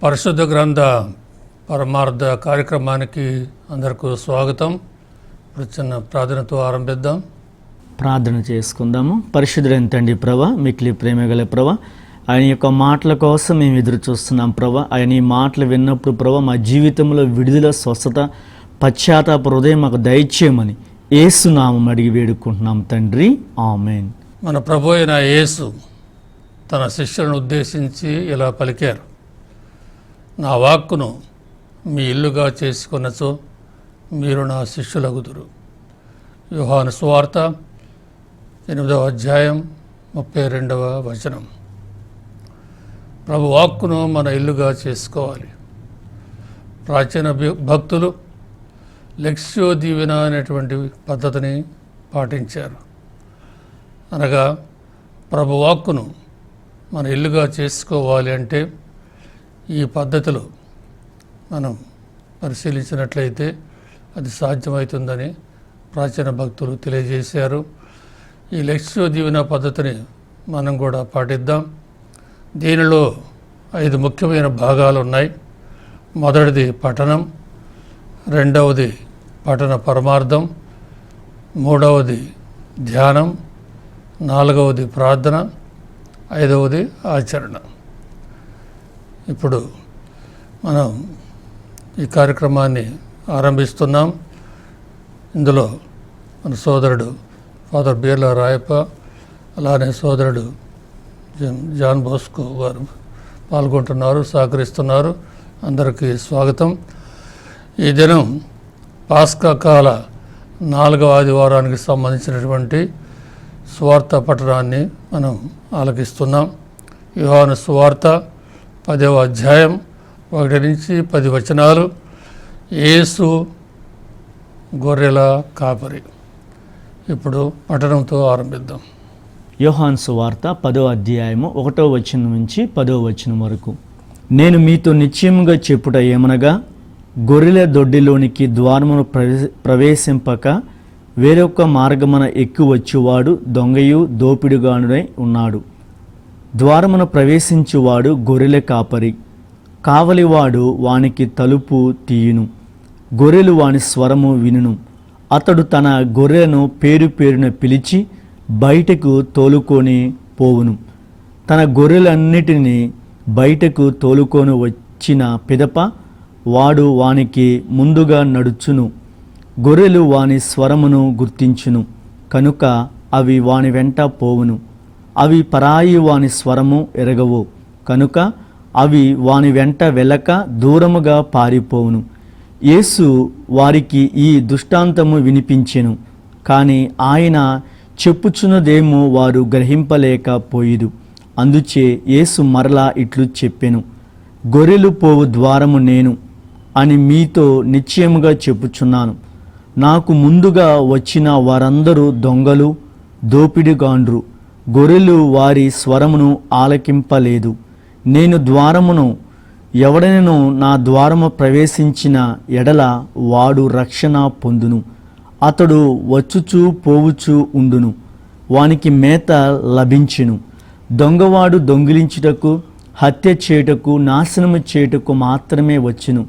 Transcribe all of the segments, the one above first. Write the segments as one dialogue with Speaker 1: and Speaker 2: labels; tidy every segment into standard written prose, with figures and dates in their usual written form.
Speaker 1: పరిశుద్ధ గ్రంథ పరమార్థ కార్యక్రమానికి అందరికీ స్వాగతం. చిన్న ప్రార్థనతో ఆరంభిద్దాం.
Speaker 2: ప్రార్థన చేసుకుందాము. పరిశుద్ధుడైన తండ్రి ప్రభా, మిక్కిలి ప్రేమ గల ప్రభా, ఆయన యొక్క మాటల కోసం మేము ఎదురు చూస్తున్నాం ప్రభా. ఆయన ఈ మాటలు విన్నప్పుడు ప్రభా, మా జీవితంలో విడుదల, స్వస్థత, పశ్చాత్తాప హృదయం మాకు దయచేయమని యేసు నామం అడిగి వేడుకుంటున్నాం తండ్రి, ఆమేన్.
Speaker 1: మన ప్రభు అయిన యేసు తన శిష్యులను ఉద్దేశించి ఇలా పలికారు: నా వాక్కును మీ ఇల్లుగా చేసుకొనచో మీరు నా శిష్యులగుదురు. యోహాను సువార్త 8వ అధ్యాయం 32వ వచనం. ప్రభు వాక్కును మన ఇల్లుగా చేసుకోవాలి. ప్రాచీన భక్తులు లెక్ష్యో దీవెన అనేటువంటి పద్ధతిని పాటించారు. అనగా ప్రభు వాక్కును మన ఇల్లుగా చేసుకోవాలి అంటే ఈ పద్ధతిలో మనం పరిశీలించినట్లయితే అది సాధ్యమవుతుందని ప్రాచీన భక్తులు తెలియజేశారు. ఈ లెక్ష్యో దీవెన పద్ధతిని మనం కూడా పాటిద్దాం. దీనిలో 5 ముఖ్యమైన భాగాలు ఉన్నాయి. మొదటిది పఠనం, రెండవది పఠన పరమార్థం, మూడవది ధ్యానం, నాలుగవది ప్రార్థన, 5వది ఆచరణ. ఇప్పుడు మనం ఈ కార్యక్రమాన్ని ఆరంభిస్తున్నాం. ఇందులో మన సోదరుడు ఫాదర్ బీర్లా రాయప్ప, అలానే సోదరుడు జాన్ బోస్కో గారు పాల్గొంటున్నారు, సహకరిస్తున్నారు. అందరికీ స్వాగతం. ఈ దినం పాస్కా కాల 4వ ఆదివారానికి సంబంధించినటువంటి సువార్త పఠనాన్ని మనం ఆలకిస్తున్నాం. యోహాను సువార్త 10వ అధ్యాయం 1 నుంచి 10 వచనాలు. యేసు గొర్రెల కాపరి. ఇప్పుడు పఠనంతో ఆరంభిద్దాం.
Speaker 2: యోహాను సువార్త 10వ అధ్యాయము 1వ వచనం నుంచి 10వ వచనం వరకు. నేను మీతో నిశ్చయముగా చెప్పుట ఏమనగా, గొర్రెల దొడ్డిలోనికి ద్వారమును ప్రవేశింపక వేరొక మార్గమున ఎక్కువ వచ్చువాడు దొంగయు దోపిడిగానుడై ఉన్నాడు. ద్వారమున ప్రవేశించువాడు గొర్రెల కాపరి. కావలివాడు వానికి తలుపు తీయును. గొర్రెలు వాని స్వరము వినును. అతడు తన గొర్రెలను పేరు పేరున పిలిచి బయటకు తోలుకొని పోవును. తన గొర్రెలన్నిటినీ బయటకు తోలుకొని వచ్చిన పిదప వాడు వానికి ముందుగా నడుచును. గొర్రెలు వాని స్వరమును గుర్తించును కనుక అవి వాని వెంట పోవును. అవి పరాయి వాని స్వరము ఎరగవు కనుక అవి వాని వెంట వెళ్ళక దూరముగా పారిపోవును. యేసు వారికి ఈ దృష్టాంతము వినిపించెను, కానీ ఆయన చెప్పుచున్నదేమో వారు గ్రహింపలేకపోయిరు. అందుచే యేసు మరలా ఇట్లు చెప్పెను: గొర్రెలు పోవు ద్వారము నేను అని మీతో నిశ్చయముగా చెప్పుచున్నాను. నాకు ముందుగా వచ్చిన వారందరూ దొంగలు, దోపిడిగాండ్రు. గొర్రెలు వారి స్వరమును ఆలకింపలేదు. నేను ద్వారమును. ఎవడనను నా ద్వారము ప్రవేశించిన ఎడల వాడు రక్షణ పొందును. అతడు వచ్చుచూ పోవుచూ ఉండును. వానికి మేత లభించును. దొంగవాడు దొంగిలించుటకు, హత్య చేయుటకు, నాశనము చేయుటకు మాత్రమే వచ్చును.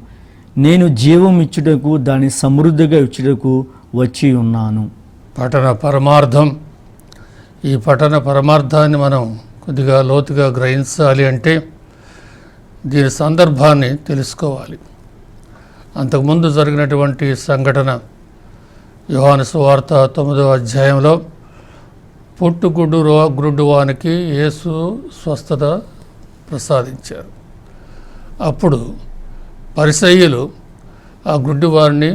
Speaker 2: నేను జీవం ఇచ్చుటకు, దాని సమృద్ధిగా ఇచ్చుటకు వచ్చి ఉన్నాను.
Speaker 1: పఠన పరమార్థం. ఈ పఠన పరమార్థాన్ని మనం కొద్దిగా లోతుగా గ్రహించాలి అంటే దీని సందర్భాన్ని తెలుసుకోవాలి. అంతకుముందు జరిగినటువంటి సంఘటన యోహాను సువార్త 9వ అధ్యాయంలో గుడ్డువానికి యేసు స్వస్థత ప్రసాదించారు. అప్పుడు పరిసయ్యులు ఆ గుడ్డివారిని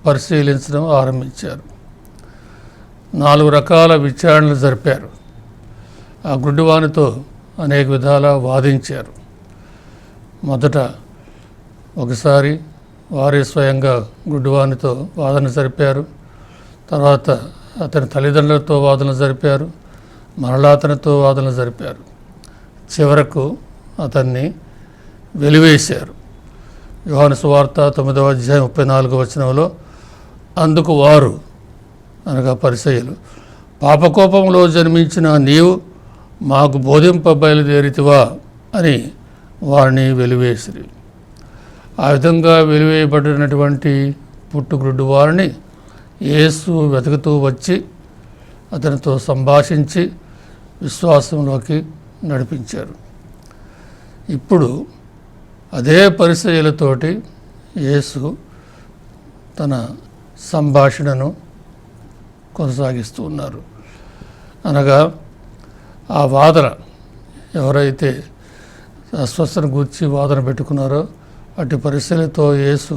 Speaker 1: పరిశీలించడం ఆరంభించారు. 4 రకాల విచారణలు జరిపారు. ఆ గుడ్డివానితో అనేక విధాలా వాదించారు. మొదట ఒకసారి వారే స్వయంగా గుడ్డివానితో వాదన జరిపారు. తర్వాత అతని తల్లిదండ్రులతో వాదన జరిపారు. మరలా అతనితో వాదన జరిపారు. చివరకు అతన్ని వెలివేశారు. యోహాను సువార్త 9వ అధ్యాయం 34వ వచనంలో, అందుకు వారు అనగా పరిసయ్యులు, పాపకోపంలో జన్మించిన నీవు మాకు బోధింప బయలుదేరితివా అని వారిని వెలివేసిరి. ఆ విధంగా వెలివేయబడినటువంటి పుట్టుగ్రుడ్డు వారిని యేసు వెతుకుతూ వచ్చి అతనితో సంభాషించి విశ్వాసంలోకి నడిపించారు. ఇప్పుడు అదే పరిచర్యలతోటి యేసు తన సంభాషణను కొనసాగిస్తూ ఉన్నారు. అనగా ఆ వాదన, ఎవరైతే అస్వస్థను గూర్చి వాదన పెట్టుకున్నారో అటు పరిచర్యలతో యేసు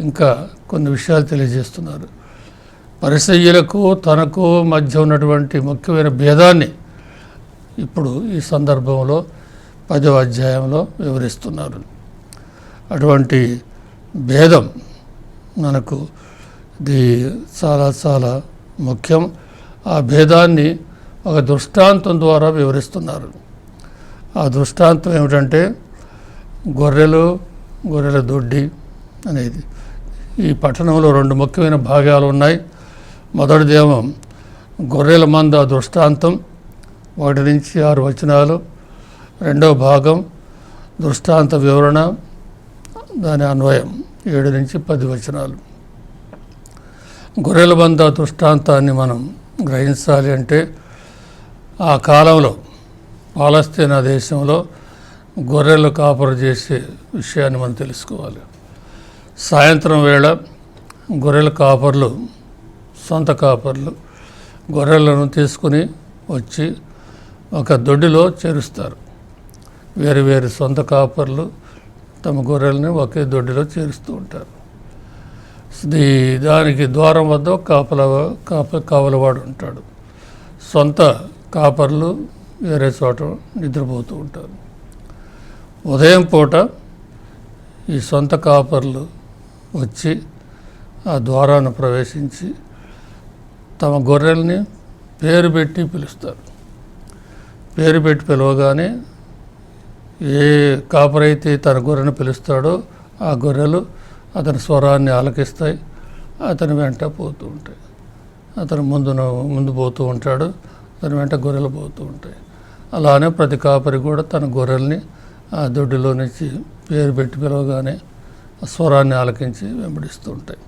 Speaker 1: ఇంకా కొన్ని విషయాలు తెలియజేస్తున్నారు. పరిసయ్యులకు తనకు మధ్య ఉన్నటువంటి ముఖ్యమైన భేదాన్ని ఇప్పుడు ఈ సందర్భంలో 10వ అధ్యాయంలో వివరిస్తున్నారు. అటువంటి భేదం మనకు ఇది చాలా చాలా ముఖ్యం. ఆ భేదాన్ని ఒక దృష్టాంతం ద్వారా వివరిస్తున్నారు. ఆ దృష్టాంతం ఏమిటంటే గొర్రెల దొడ్డి అనేది. ఈ పట్టణంలో 2 ముఖ్యమైన భాగాలు ఉన్నాయి. మొదటిదేమో గొర్రెల మంద దృష్టాంతం 1 నుంచి 6 వచనాలు. రెండవ భాగం దృష్టాంత వివరణ, దాని అన్వయం 7 నుంచి 10 వచనాలు. గొర్రెల మంద దృష్టాంతాన్ని మనం గ్రహించాలి అంటే ఆ కాలంలో పాలస్తీనా దేశంలో గొర్రెలు కాపరు చేసే విషయాన్ని మనం తెలుసుకోవాలి. సాయంత్రం వేళ గొర్రెల కాపర్లు, సొంత కాపర్లు గొర్రెలను తీసుకుని వచ్చి ఒక దొడ్డిలో చేరుస్తారు. వేరు సొంత కాపర్లు తమ గొర్రెల్ని ఒకే దొడ్డిలో చేరుస్తూ ఉంటారు. దానికి ద్వారం వద్ద కాపలవాడు ఉంటాడు. సొంత కాపర్లు వేరే చోట నిద్రపోతూ ఉంటారు. ఉదయం పూట ఈ సొంత కాపర్లు వచ్చి ఆ ద్వారాన్ని ప్రవేశించి తమ గొర్రెల్ని పేరు పెట్టి పిలుస్తారు. పేరు పెట్టి పిలవగానే ఏ కాపరైతే తన గొర్రెను పిలుస్తాడో ఆ గొర్రెలు అతని స్వరాన్ని ఆలకిస్తాయి, అతని వెంట పోతూ ఉంటాయి. అతను ముందు పోతూ ఉంటాడు, అతని వెంట గొర్రెలు పోతూ ఉంటాయి. అలానే ప్రతి కాపరి కూడా తన గొర్రెల్ని ఆ దొడ్డిలో నుంచి పేరు పెట్టి పిలవగానే స్వరాన్ని ఆలకించి వెంబడిస్తూ ఉంటాయి.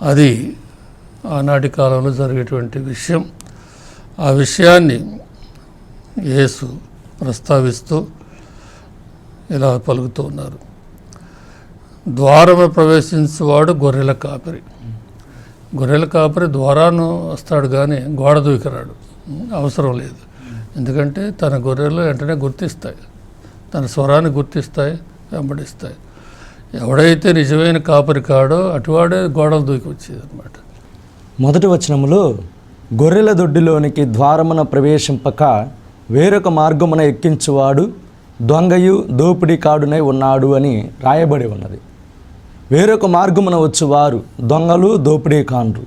Speaker 1: అది ఆనాటి కాలంలో జరిగేటువంటి విషయం. ఆ విషయాన్ని యేసు ప్రస్తావిస్తూ ఇలా పలుకుతూ ఉన్నారు. ద్వారము ప్రవేశించేవాడు గొర్రెల కాపరి. గొర్రెల కాపరి ద్వారాను వస్తాడు కానీ గోడ దూకిరాడు, అవసరం లేదు. ఎందుకంటే తన గొర్రెలు వెంటనే గుర్తిస్తాయి, తన స్వరాన్ని గుర్తిస్తాయి, వెంబడిస్తాయి. ఎవడైతే నిజమైన కాపరి కాడో అటువాడే గోడలు దూకి వచ్చేది అనమాట.
Speaker 3: మొదటి వచనములో గొర్రెల దొడ్డిలోనికి ద్వారమున ప్రవేశింపక వేరొక మార్గమున ఎక్కించువాడు దొంగయు దోపిడీ కాడునై ఉన్నాడు అని రాయబడి ఉన్నది. వేరొక మార్గమున వచ్చువారు దొంగలు, దోపిడీ కాండ్రు.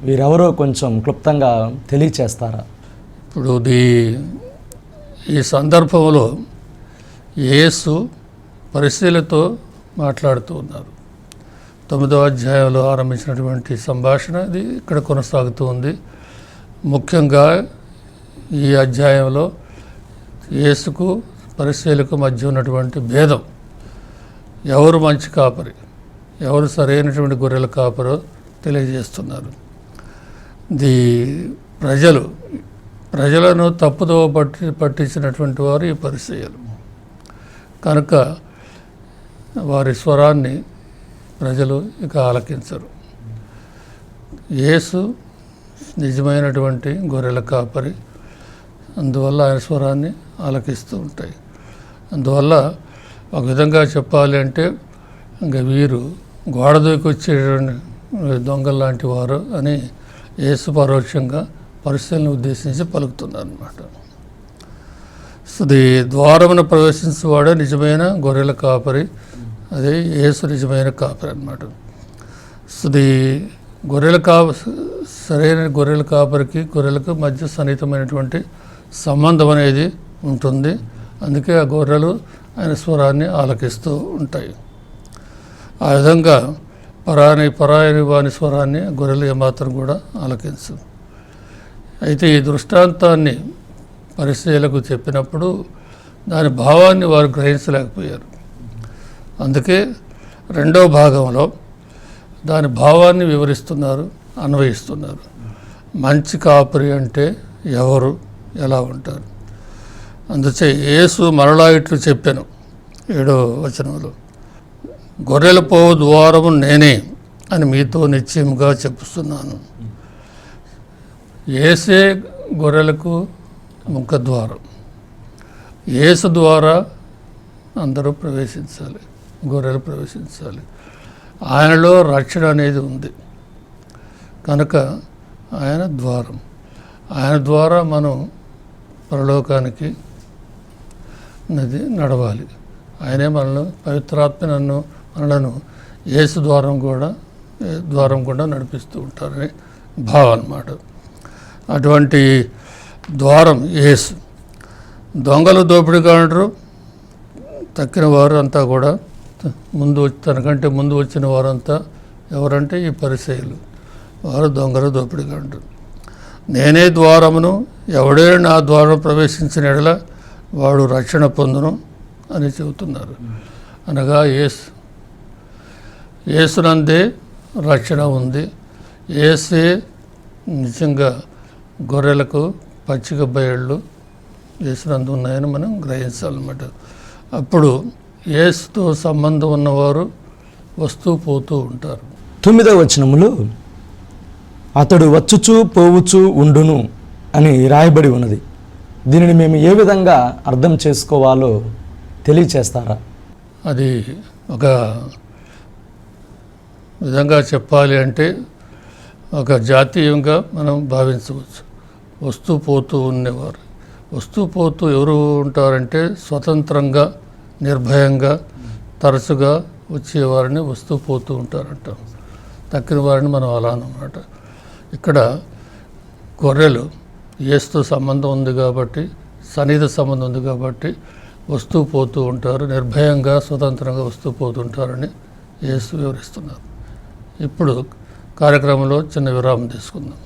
Speaker 3: వీరెవరో కొంచెం క్లుప్తంగా తెలియచేస్తారా?
Speaker 1: ఇప్పుడు ఈ సందర్భంలో యేసు పరిశీలతో మాట్లాడుతూ ఉన్నారు. 9వ అధ్యాయంలో ఆరంభించినటువంటి సంభాషణ ఇది ఇక్కడ కొనసాగుతూ ఉంది. ముఖ్యంగా ఈ అధ్యాయంలో యేసుకు పరిశీలకు మధ్య ఉన్నటువంటి భేదం, ఎవరు మంచి కాపరి, ఎవరు సరైనటువంటి గొర్రెల కాపరో తెలియజేస్తున్నారు. ప్రజలను తప్పుదో పట్టించినటువంటి వారు ఈ పరిసయ్యులు కనుక వారి స్వరాన్ని ప్రజలు ఇక ఆలకించరు. యేసు నిజమైనటువంటి గొర్రెల కాపరి, అందువల్ల ఆయన స్వరాన్ని ఆలకిస్తూ ఉంటాయి. అందువల్ల ఒక విధంగా చెప్పాలి అంటే ఇంకా వీరు గోడ దూకి వచ్చేటువంటి దొంగలు లాంటి వారు అని యేసు పరోక్షంగా పరిస్థితులను ఉద్దేశించి పలుకుతున్నారు అన్నమాట. ద్వారమున ప్రవేశించేవాడే నిజమైన గొర్రెల కాపరి, అదే యేసు నిజమైన కాపరి అన్నమాట. సరైన గొర్రెల కాపరికి గొర్రెలకు మధ్య సన్నిహితమైనటువంటి సంబంధం అనేది ఉంటుంది. అందుకే ఆ గొర్రెలు ఆయన స్వరాన్ని ఆలకిస్తూ ఉంటాయి. ఆ విధంగా పరాయి వాని స్వరాన్ని గొర్రెలు ఏమాత్రం కూడా ఆలకించు. అయితే ఈ దృష్టాంతాన్ని పరిచర్యలకు చెప్పినప్పుడు దాని భావాన్ని వారు గ్రహించలేకపోయారు. అందుకే రెండో భాగంలో దాని భావాన్ని వివరిస్తున్నారు, అన్వయిస్తున్నారు. మంచి కాపరి అంటే ఎవరు, ఎలా ఉంటారు? అందుచే యేసు మరలా ఇట్లు చెప్పాను 7వ వచనంలో, గొర్రెల పోవు ద్వారము నేనే అని మీతో నిశ్చయముగా చెప్పుస్తున్నాను. యేసే గొర్రెలకు ముఖద్వారం. యేసు ద్వారా అందరూ ప్రవేశించాలి, గొర్రెలు ప్రవేశించాలి. ఆయనలో రక్షణ అనేది ఉంది కనుక ఆయన ద్వారం. ఆయన ద్వారా మనం పరలోకానికి నడవాలి. ఆయనే మనల్ని, పవిత్రాత్మ మనలను యేసు ద్వారం కూడా నడిపిస్తూ ఉంటారని భావం అన్నమాట. అటువంటి ద్వారం యేసు. దొంగలు దోపిడీగాండ్రు తక్కిన వారు అంతా కూడా తనకంటే ముందు వచ్చిన వారంతా ఎవరంటే ఈ పరిసయ్యులు. వారు దొంగలు దోపిడీగాండ్రు. నేనే ద్వారమును, ఎవడే నా ద్వారం ప్రవేశించిన ఎడల వాడు రక్షణ పొందును అని చెబుతున్నారు. అనగా యేసునందే రక్షణ ఉంది. యేసే నిజంగా గొర్రెలకు పచ్చిక బయళ్ళు యేసునందు ఉన్నాయని మనం గ్రహించాలన్నమాట. అప్పుడు యేసుతో సంబంధం ఉన్నవారు వస్తూ పోతూ ఉంటారు.
Speaker 3: 9వ వచనములో అతడు వచ్చుచూ పోవుచూ ఉండును అని రాయబడి ఉన్నది. దీనిని మేము ఏ విధంగా అర్థం చేసుకోవాలో తెలియచేస్తారా?
Speaker 1: అది ఒక విధంగా చెప్పాలి అంటే ఒక జాతీయంగా మనం భావించవచ్చు. వస్తూ పోతూ ఉండేవారు. వస్తూ పోతూ ఎవరు ఉంటారంటే స్వతంత్రంగా, నిర్భయంగా, తరచుగా వచ్చేవారిని వస్తూ పోతూ ఉంటారంట. తక్కిన వారిని మనం అలా అన్నమాట. ఇక్కడ గొర్రెలు యేసుతో సంబంధం ఉంది కాబట్టి, సన్నిహిత సంబంధం ఉంది కాబట్టి వస్తూ పోతూ ఉంటారు. నిర్భయంగా, స్వతంత్రంగా వస్తూ పోతుంటారని యేసు వివరిస్తున్నారు. ఇప్పుడు కార్యక్రమంలో చిన్న విరామం తీసుకుందాం.